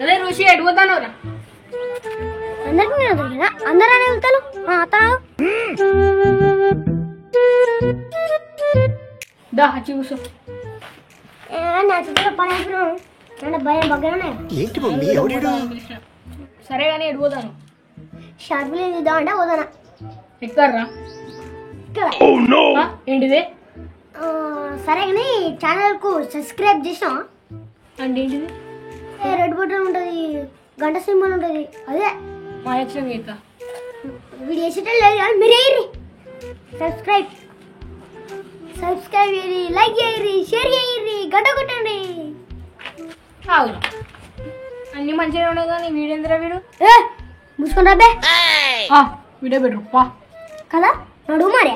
అదే ఋషి ఎడుగుతాను అందరూ వెళ్తాను దా హచ్చి కూర్చో భయం బగ్గనే సరే కానీ ఎడిపోతాను షార్పులు ఇద్దామంటే పోతానా ఎక్కడ్రా ఏంటిది సరే కానీ ఛానల్ కు సబ్స్క్రైబ్ చేసాం అంటే ఏంటిది రెడ్ బటన్ ఉంటుంది గంట సింబల్ ఉంటుంది అదే మా యక్షం గీత వీడియో చేసేటప్పుడు లేదు కానీ మీరు వేయర్రి సబ్స్క్రైబ్ చేయరి లైక్ చేయరి షేర్ చేయరి గంట కొట్టండి అవును అన్ని మంచిగా ఉన్నాయి కానీ వీడేంద్రా వీడు మూసుకొని రాబే వీడియో పెట్టు పా కదా నడువు మారే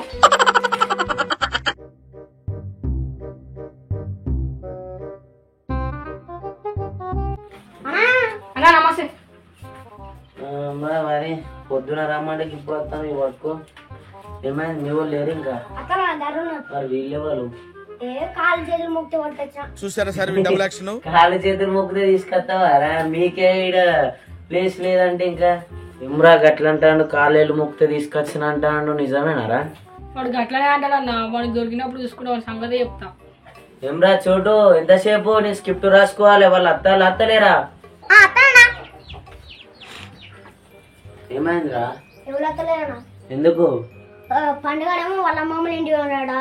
అన్నా నమస్తే మరి పొద్దున రమ్మంటే ఇప్పుడు వస్తాను ఈ వర్క్ ఏమైంది మీ వాళ్ళు లేరు ఇంకా మరి వీళ్ళే వాళ్ళు కాలు చేతులు మొక్కితే పట్టొచ్చా చూసారా సార్ డబుల్ యాక్షన్ కాళ్ళు చేతులు మొక్కితే తీసుకొస్తావారా మీకే ఈడ ప్లేస్ లేదంటే ఇంకా ఇమ్రా గట్లంటాడు కాలేళ్ళు మొక్కితే తీసుకొచ్చిన అంటాడు నిజమేనారా వాడు గట్లనే అంటాడన్నా వాడికి దొరికినప్పుడు చూసుకుంటే వాడి సంగతి చెప్తా ఇమ్రా చోటు ఎంతసేపు నీ స్క్రిప్ట్ రాసుకోవాలి వాళ్ళు అత్తలేరా ఏమైందిరా ఎవరు ఎందుకు పండుగడేమో వాళ్ళ అమ్మమ్మని ఇంటికి ఉన్నాడా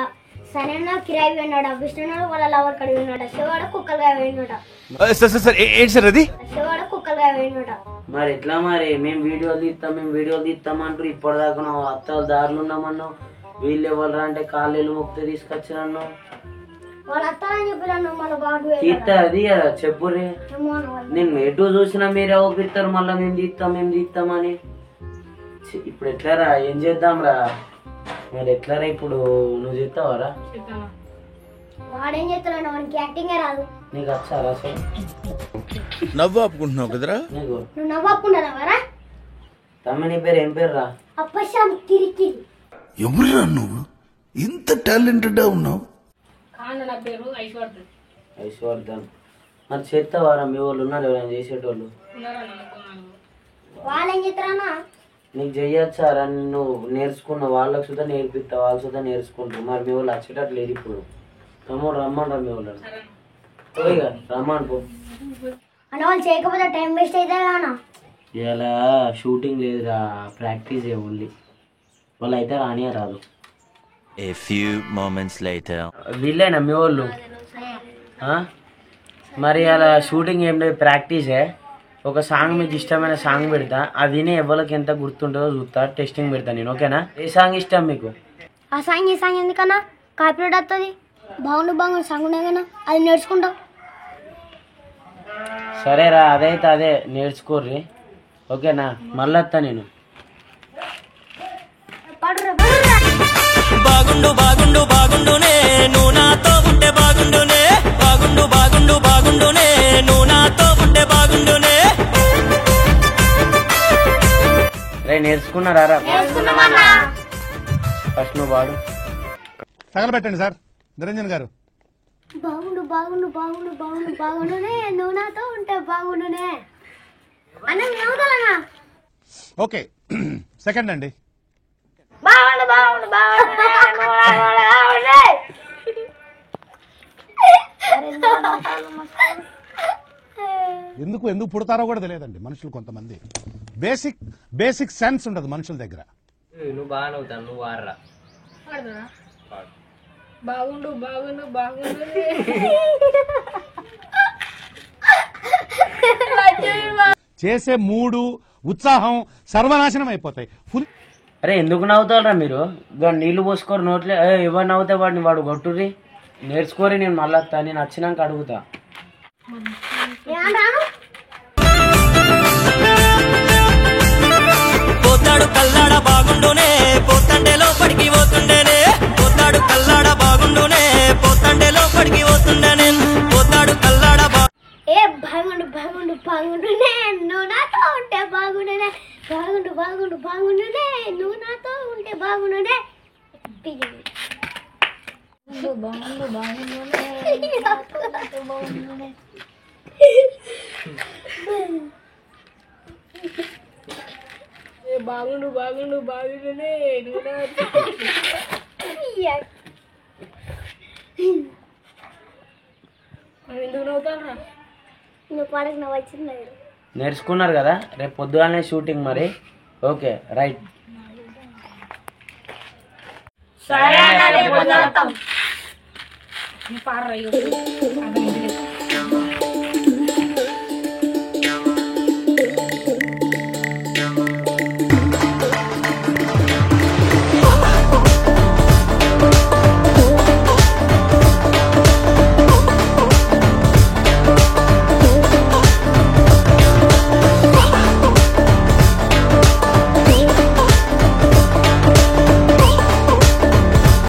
సరైన కిరాయి విన్నాడా విష్ణుడు వాళ్ళ లవర్ కడి విన్నాడా శివాడ కుక్కలుగా విన్నాడా ఏంటి సార్ అది శివాడ కుక్కలుగా విన్నాడా మరి ఎట్లా మరి మేము వీడియోలు తీస్తాం అంటారు ఇప్పటిదాకా నువ్వు అత్తలు దారులు ఉన్నామన్నావు వీళ్ళు ఎవరు అంటే కాళ్ళు మొక్కితే తీసుకొచ్చినాను వాళ్ళ అత్తాలని చెప్పినాను మళ్ళీ బాగు తీస్తా అది కదా చెప్పురి నేను ఎటు చూసినా మీరే ఒప్పిస్తారు మళ్ళీ మేము తీస్తామని ఇప్పుడు ఎట్లారా ఏం చేద్దాం రా మరి ఎట్లారా ఇప్పుడు నువ్వు చేస్తావారా వాడేం చేస్తున్నాడు వానికి యాక్టింగే రాదు నీకు వచ్చారా అసలు నవ్వు ఆపుకుంటున్నావు కదరా నీకు నువ్వు నవ్వకుండారా తమ్మి నీ పేరు ఏం పేరు రా అప్పశాం కిరికిరి ఎవరురా నువ్వు ఇంత టాలెంటెడ్ ఉన్నావు నా పేరు ఐశ్వర్ధన్ మరి చేస్తావారా మీ వాళ్ళు ఉన్నారు ఎవరైనా చేసేటోళ్ళు వాళ్ళేం చేస్తారా నీకు చెయ్యొచ్చారా నువ్వు నేర్చుకున్న వాళ్ళకి సుధా నేర్పిస్తా వాళ్ళు సుధా నేర్చుకుంటారు మరి మీ వాళ్ళు వచ్చేటట్టు లేదు ఇప్పుడు తమ్ముడు రమ్మంటారు మీ వాళ్ళు పోయిగా రమ్మని పో అంటే వాళ్ళు చేయకపోతే టైం వేస్ట్ అయితే కానా ఇలా షూటింగ్ లేదురా ప్రాక్టీస్ ఓన్లీ వాళ్ళు అయితే రానియా రాదు A few moments later. వీళ్ళేనా మీ వాళ్ళు మరి అలా షూటింగ్ ఏం లేదు ప్రాక్టీసే ఒక సాంగ్ మీకు ఇష్టమైన సాంగ్ పెడతా అది ఎవరికి ఎంత గుర్తుంటుందో చూస్తా టెస్టింగ్ పెడతా నేను ఓకేనా ఏ సాంగ్ ఇష్టం మీకు ఆ సాంగ్ ఈ సాంగ్ ఎందుకన్నా కాపీరైట్ వస్తుంది బాగుండు సాంగ్ ఉన్నాయి కదా అది నేర్చుకుంటాం సరేరా అదైతే అదే నేర్చుకోర్రి ఓకేనా మళ్ళీ వస్తా నేను బాగుండు బాగుండు బాగుండునే నువ్వు నాతో ఉంటే బాగుండునే బాగుండు బాగుండు బాగుండునే నువ్వు నాతో ఉంటే బాగుండునే రే నేర్చుకున్నారా ఫస్ట్ నువ్వు వాడు తగలబెట్టండి సార్ నిరంజన్ గారు బాగుండునే నువ్వు నాతో ఉంటే బాగుండునే అన్న ఓకే సెకండ్ అండి ఎందుకు పుడతారో కూడా తెలియదండి మనుషులు కొంతమంది బేసిక్ సెన్స్ ఉండదు మనుషుల దగ్గర నువ్వు బాగా నవ్వుతాను నువ్వు వాడరా బాగుండు చేసే మూడు ఉత్సాహం సర్వనాశనం అయిపోతాయి అరే ఎందుకు నవ్వుతారా మీరు నీళ్లు పోసుకోరు నోట్లే ఎవరు నవ్వుతా వాడిని వాడు కొట్టుర్రి నేర్చుకోరి నేను మళ్ళీ వస్తా నేను వచ్చినాక అడుగుతా పోతాడు కల్లాడ బాగుండునే పోతండే లోపలికి పోతుండేనే పోతాడు కల్లాడ బాగుండునే పోతండే లోపలికి పోతుండేనే పోతాడు కల్లాడ బాగుండునే నువ్వు నాతో ఉంటే బాగుండునే బాగుండునే నువ్వు నాతో ఉంటే బాగుండునే బాగుండు బాగుండు బాగుండునే నాతో ఉంటే బాగుండునే. బాగుండు బాగుండు బాగుండునే నువ్వు నాతో. ఎందుకు నవ్వుతావురా? నువ్వు పాడకు నవ్వు వచ్చింది. నేర్చుకున్నారు కదా, రేపు పొద్దుగానే షూటింగ్ మరి. Okay right. సరే అన్న రేపు వస్తాం. పాడరా